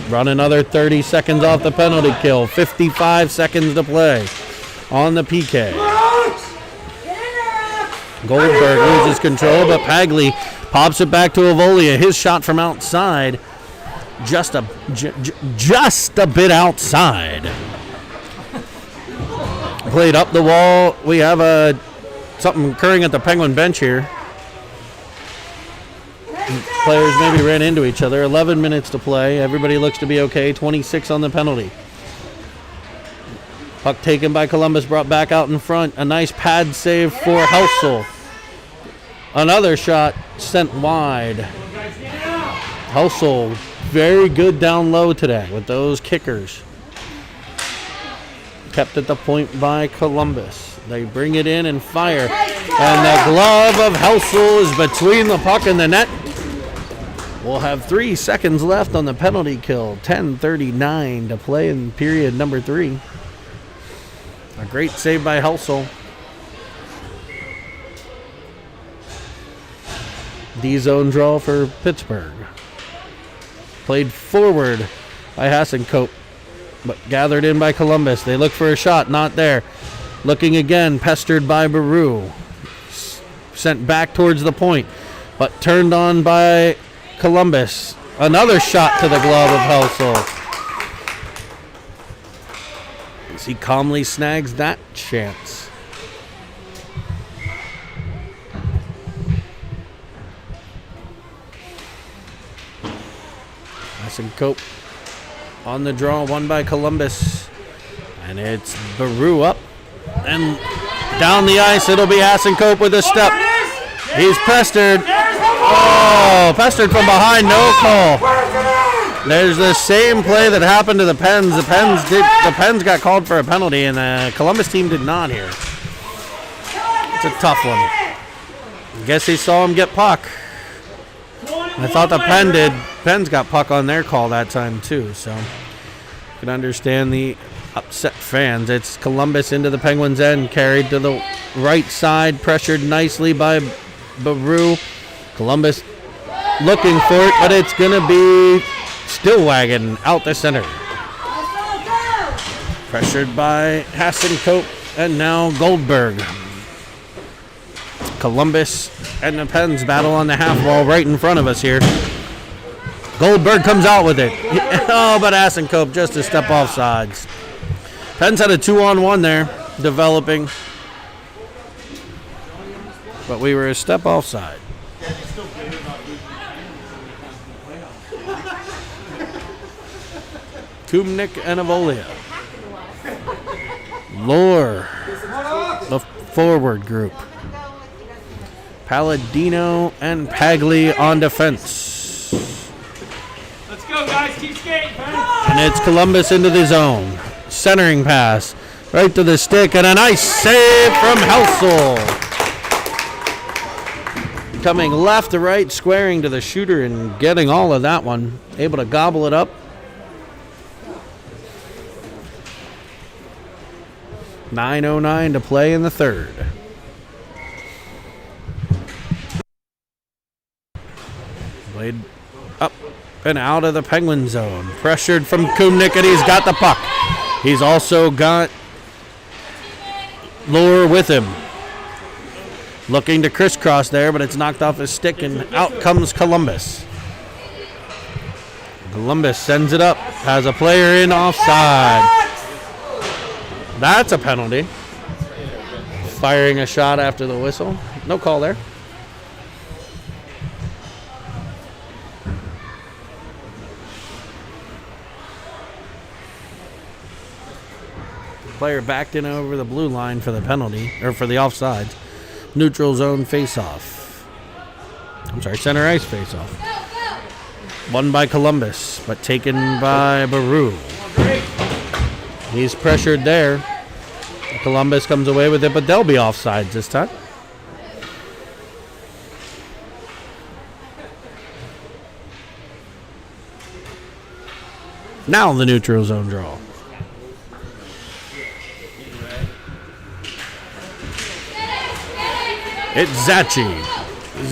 Run another 30 seconds off the penalty kill. 55 seconds to play on the PK. Goldberg loses control, but Pagley pops it back to Evolia. His shot from outside, just a bit outside. Played up the wall. We have something occurring at the Penguin bench here. Players maybe ran into each other. 11 minutes to play. Everybody looks to be okay. 26 on the penalty. Puck taken by Columbus, brought back out in front. A nice pad save for Helsel. Another shot sent wide. Helsel, very good down low today with those kickers. Kept at the point by Columbus. They bring it in and fire. And the glove of Helsel is between the puck and the net. We'll have 3 seconds left on the penalty kill. 10:39 to play in period number 3. A great save by Helsel. D-zone draw for Pittsburgh. Played forward by Hasenkope, but gathered in by Columbus. They look for a shot, not there. Looking again, pestered by Baru. Sent back towards the point, but turned on by Columbus. Another shot to the glove of Helsel. He calmly snags that chance. Hasenkope on the draw, won by Columbus. And it's Baru up and down the ice. It'll be Hasenkope with a step. He's pestered. Oh, pestered from behind, no call. There's the same play that happened to the Pens. The Pens got called for a penalty, and the Columbus team did not here. It's a tough one. I guess he saw him get puck. I thought the Pens got puck on their call that time too, so you can understand the upset fans. It's Columbus into the Penguins' end, carried to the right side, pressured nicely by Baru. Columbus looking for it, but it's going to be Stillwagon out the center. Pressured by Hasenkope and now Goldberg. Columbus and the Pens battle on the half wall right in front of us here. Goldberg comes out with it. Oh, but Hasenkope just a step off sides. Pens had a 2-on-1 there, developing. but we were a step offside. Kumnik and Avolia. Lore, the forward group. Palladino and Pagli on defense. Let's go, guys. Keep skating, man. And it's Columbus into the zone. Centering pass right to the stick, and a nice save from Helsel. Coming left to right, squaring to the shooter and getting all of that one. Able to gobble it up. .909 to play in the third. Played up and out of the Penguin zone. Pressured from Kumnik, and he's got the puck. He's also got Lure with him. Looking to crisscross there, but it's knocked off his stick, and out comes Columbus. Columbus sends it up. Has a player in offside. That's a penalty. Firing a shot after the whistle. No call there. Player backed in over the blue line for the penalty, or for the offside. Neutral zone face-off. I'm sorry, center ice face-off. Won by Columbus, but taken by Baru. He's pressured there. Columbus comes away with it, but they'll be offsides this time. Now the neutral zone draw. It's Zachi.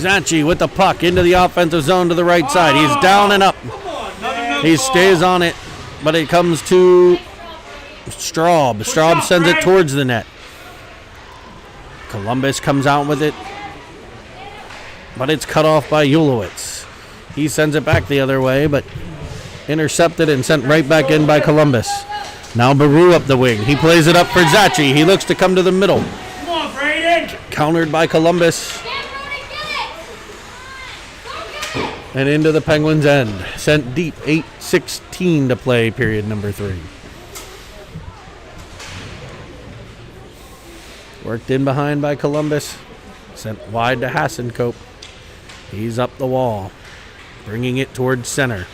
Zachi with the puck into the offensive zone to the right side. He's down and up. He stays on it, but it comes to Straub. Straub sends it towards the net. Columbus comes out with it, but it's cut off by Ulowitz. He sends it back the other way, but intercepted and sent right back in by Columbus. Now Baru up the wing. He plays it up for Zachi. He looks to come to the middle. Come on, Braden. Countered by Columbus. And into the Penguins' end. Sent deep. 8:16 to play, period number 3. Worked in behind by Columbus. Sent wide to Hasenkope. He's up the wall. Bringing it towards center.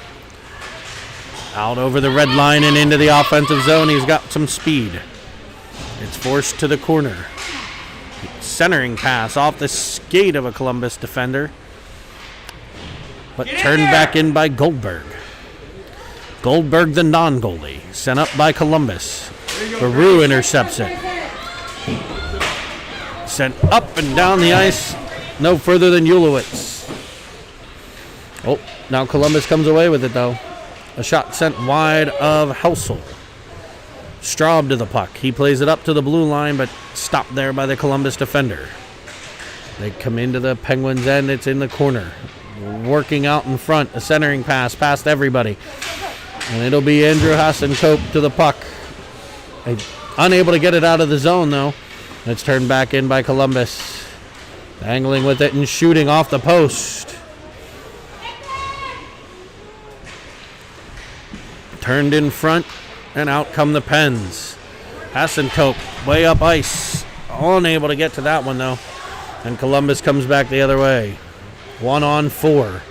Out over the red line and into the offensive zone. He's got some speed. It's forced to the corner. Centering pass off the skate of a Columbus defender. But turned back in by Goldberg. Goldberg, the non-goalie. Sent up by Columbus. Baru intercepts it. Sent up and down the ice. No further than Ulowitz. Oh, now Columbus comes away with it, though. A shot sent wide of Helsel. Straub to the puck. He plays it up to the blue line, but stopped there by the Columbus defender. They come into the Penguins' end. It's in the corner. Working out in front. A centering pass past everybody. And it'll be Andrew Hasenkope to the puck. Unable to get it out of the zone, though. It's turned back in by Columbus. Angling with it and shooting off the post. Turned in front, and out come the Pens. Hasenkope way up ice. Unable to get to that one, though. And Columbus comes back the other way. 1-on-4.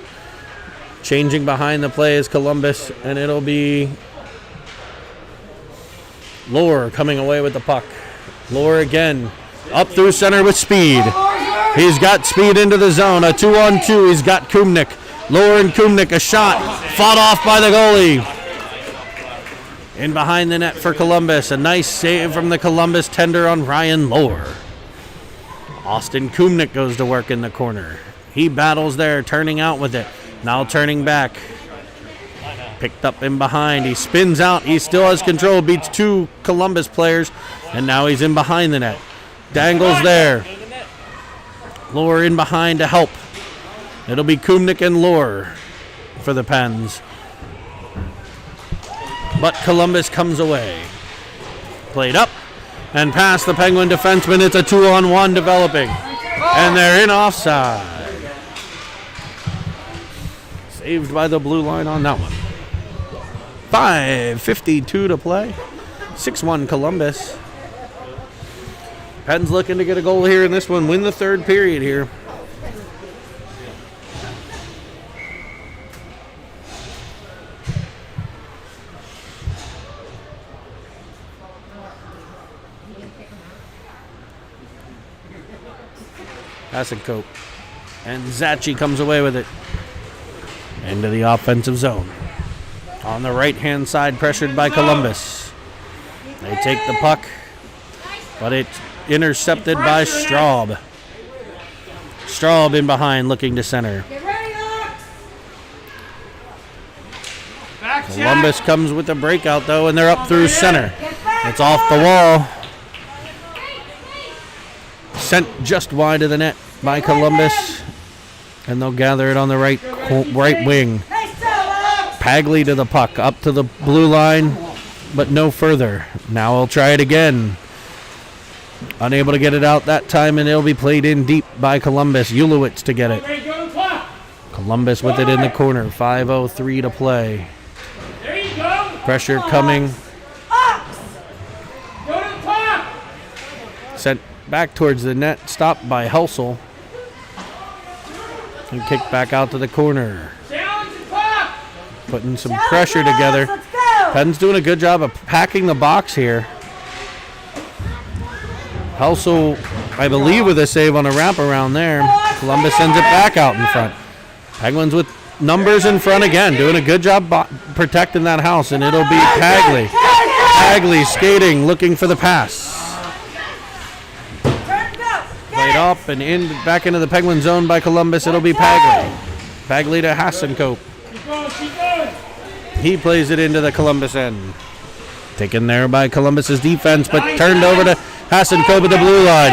Changing behind the play is Columbus, and it'll be Lore coming away with the puck. Lore again. Up through center with speed. He's got speed into the zone. A 2-on-2. He's got Kumnik. Lore and Kumnik. A shot. Fought off by the goalie. In behind the net for Columbus. A nice save from the Columbus tender on Ryan Lore. Austin Kumnik goes to work in the corner. He battles there, turning out with it. Now turning back. Picked up in behind. He spins out. He still has control. Beats 2 Columbus players. And now he's in behind the net. Dangles there. Lore in behind to help. It'll be Kumnik and Lore for the Pens. But Columbus comes away. Played up and past the Penguin defenseman. It's a 2-on-1 developing. And they're in offside. Saved by the blue line on that one. 5:52 to play. 6-1 Columbus. Pens looking to get a goal here in this one. Win the third period here. Hasenkope. And Zachi comes away with it. Into the offensive zone. On the right-hand side, pressured by Columbus. They take the puck, but it's intercepted by Straub. Straub in behind, looking to center. Columbus comes with a breakout, though, and they're up through center. It's off the wall. Sent just wide of the net by Columbus, and they'll gather it on the right wing. Pagley to the puck, up to the blue line, but no further. Now he'll try it again. Unable to get it out that time, and it'll be played in deep by Columbus. Ulowitz to get it. Columbus with it in the corner. 5:03 to play. There you go. Pressure coming. Go to the top. Sent back towards the net, stopped by Helsel. And kicked back out to the corner. Challenge the puck. Putting some pressure together. Penn's doing a good job of packing the box here. Helsel, I believe, with a save on a wraparound there. Columbus sends it back out in front. Penguins with numbers in front again, doing a good job protecting that house, and it'll be Pagley. Pagley skating, looking for the pass. Played up and in, back into the Penguin zone by Columbus. It'll be Pagley. Pagley to Hasenkope. Keep going, keep going. He plays it into the Columbus end. Taken there by Columbus's defense, but turned over to Hasenkope at the blue line.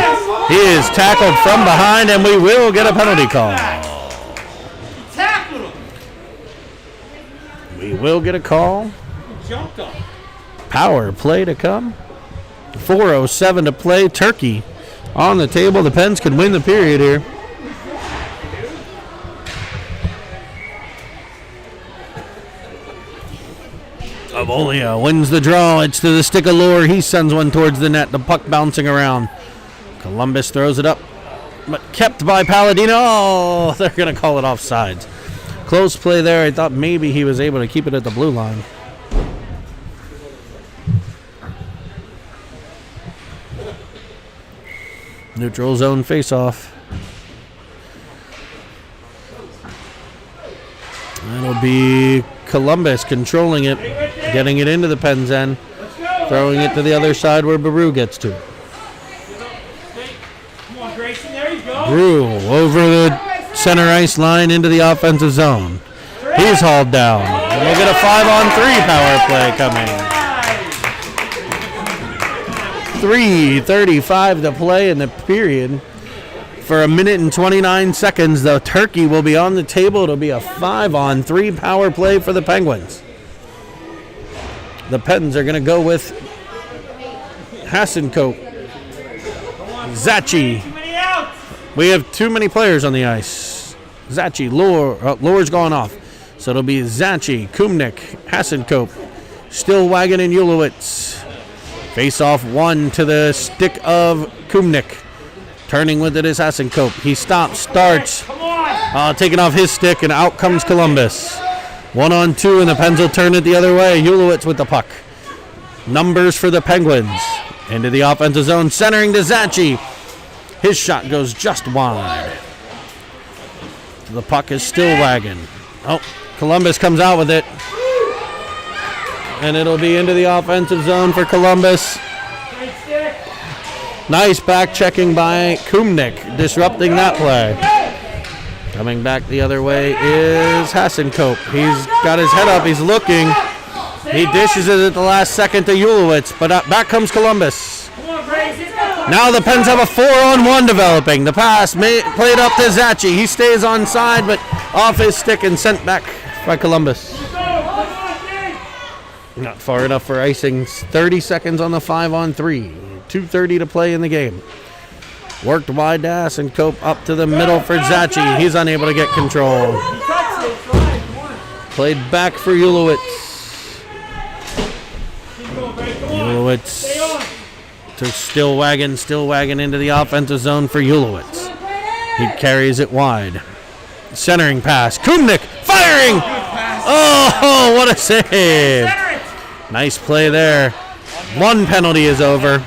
He is tackled from behind, and we will get a penalty call. Tackled him. We will get a call. Jumped up. Power play to come. 4:07 to play. Turkey on the table. The Pens can win the period here. Avolia wins the draw. It's to the stick of Lure. He sends one towards the net. The puck bouncing around. Columbus throws it up, but kept by Palladino. Oh, they're going to call it offsides. Close play there. I thought maybe he was able to keep it at the blue line. Neutral zone face-off. That'll be Columbus controlling it, getting it into the Pens end, throwing it to the other side where Baru gets to. Come on, Grayson, there you go. Baru over the center ice line into the offensive zone. He's hauled down. And we'll get a 5-on-3 power play coming. 3:35 to play in the period. For 1 minute and 29 seconds, the Turkey will be on the table. It'll be a 5-on-3 power play for the Penguins. The Pens are going to go with Hasenkope, Zachi. Too many outs. We have too many players on the ice. Zachi, Lure's gone off. So it'll be Zachi, Kumnik, Hasenkope, Stillwagon, and Ulowitz. Face off one to the stick of Kumnik. Turning with it is Hasenkope. He stops, starts, Come on. taking off his stick, and out comes Columbus. 1-on-2, and the Pens will turn it the other way. Ulowitz with the puck. Numbers for the Penguins. Into the offensive zone, centering to Zachi. His shot goes just wide. The puck is Stillwagon. Oh, Columbus comes out with it. And it'll be into the offensive zone for Columbus. Great stick. Nice back checking by Kumnik, disrupting that play. Coming back the other way is Hasenkope. He's got his head up, he's looking. He dishes it at the last second to Ulowitz, but back comes Columbus. Come on, Grayson. Now the Pens have a 4-on-1 developing. The pass played up to Zachi. He stays on side, but off his stick and sent back by Columbus. Not far enough for icing. 30 seconds on the 5-on-3. 2:30 to play in the game. Worked wide to Hasenkope, up to the middle for Zachi. He's unable to get control. He touched it. Try it. Come on. Played back for Ulowitz. Keep going, Greg. Come on. Ulowitz Stay on. to Stillwagon into the offensive zone for Ulowitz. He carries it wide. Centering pass. Kumnik firing. Oh, what a save. Center it. Nice play there. One penalty is over.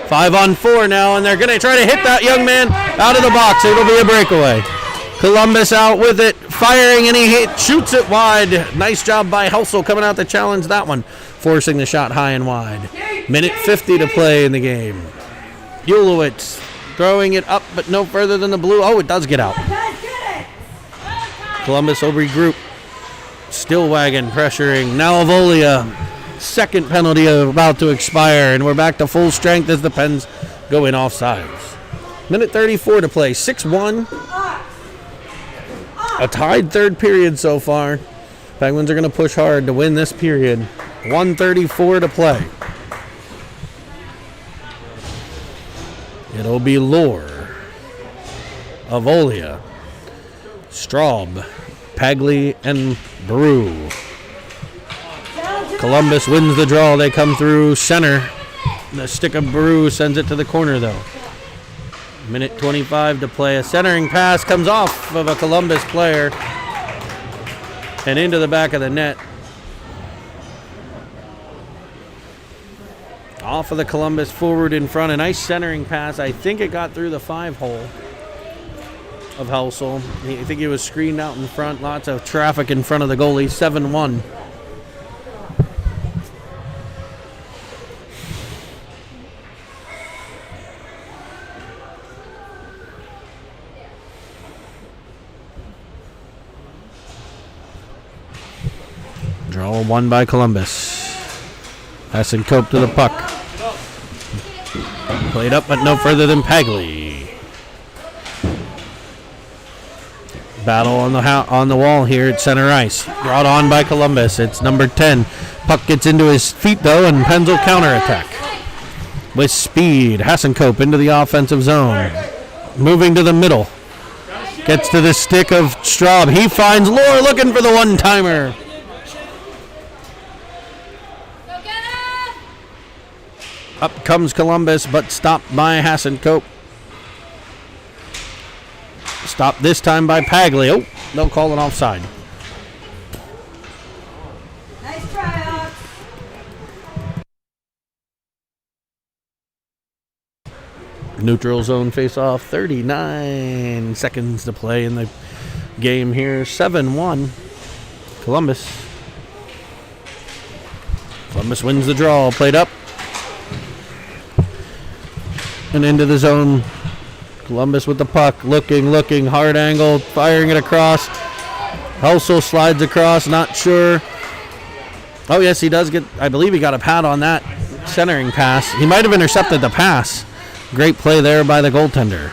5-on-4 now, and they're going to try to hit that young man out of the box. It'll be a breakaway. Columbus out with it, firing, and he shoots it wide. Nice job by Helsel coming out to challenge that one, forcing the shot high and wide. Minute 50 to play in the game. Ulowitz throwing it up, but no further than the blue. Oh, it does get out. Columbus will regroup. Stillwagon pressuring. Now Avolia. Second penalty about to expire, and we're back to full strength as the Pens go in offsides. Minute 34 to play. 6-1. A tied third period so far. Penguins are going to push hard to win this period. 1:34 to play. It'll be Lohr, Avolia, Straub, Pagli, and Brew. Columbus wins the draw. They come through center. The stick of Brew sends it to the corner, though. Minute 25 to play. A centering pass comes off of a Columbus player and into the back of the net. Off of the Columbus forward in front. A nice centering pass. I think it got through the 5-hole of Helsel. I think he was screened out in front. Lots of traffic in front of the goalie. 7-1. Draw won by Columbus. Hasenkope to the puck. Played up, but no further than Pagli. Battle on the wall here at center ice. Brought on by Columbus. It's number 10. Puck gets into his feet, though, and Pens will counterattack. With speed, Hasenkope into the offensive zone. Moving to the middle. Gets to the stick of Straub. He finds Lohr looking for the one-timer. Up comes Columbus, but stopped by Hasenkope. Stopped this time by Pagli. Oh, they'll call it offside. Nice try, Hawks. Neutral zone face-off. 39 seconds to play in the game here. 7-1. Columbus. Columbus wins the draw. Played up. And into the zone. Columbus with the puck. Looking. Hard angle. Firing it across. Helsel slides across. Not sure. Oh, yes, he does get... I believe he got a pad on that centering pass. He might have intercepted the pass. Great play there by the goaltender.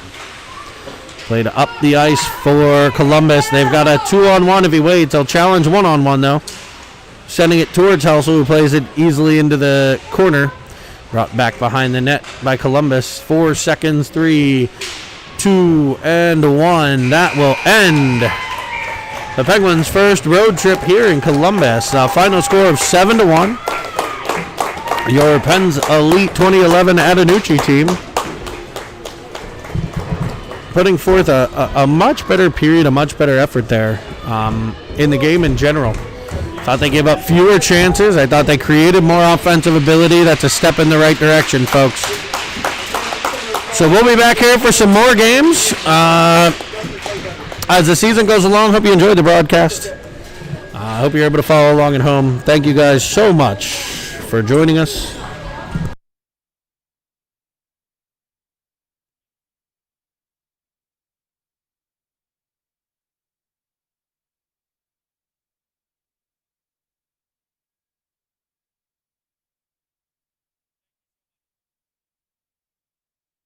Played up the ice for Columbus. They've got a 2-on-1 if he waits. They'll challenge 1-on-1, though. Sending it towards Helsel, who plays it easily into the corner. Brought back behind the net by Columbus. 4 seconds. 3, 2, and 1. That will end the Penguins' first road trip here in Columbus. Final score of 7-1. Your Pens Elite 2011 Adenucci team putting forth a much better period, a much better effort there in the game in general. Thought they gave up fewer chances. I thought they created more offensive ability. That's a step in the right direction, folks. So we'll be back here for some more games. As the season goes along, hope you enjoyed the broadcast. I hope you're able to follow along at home. Thank you guys so much for joining us.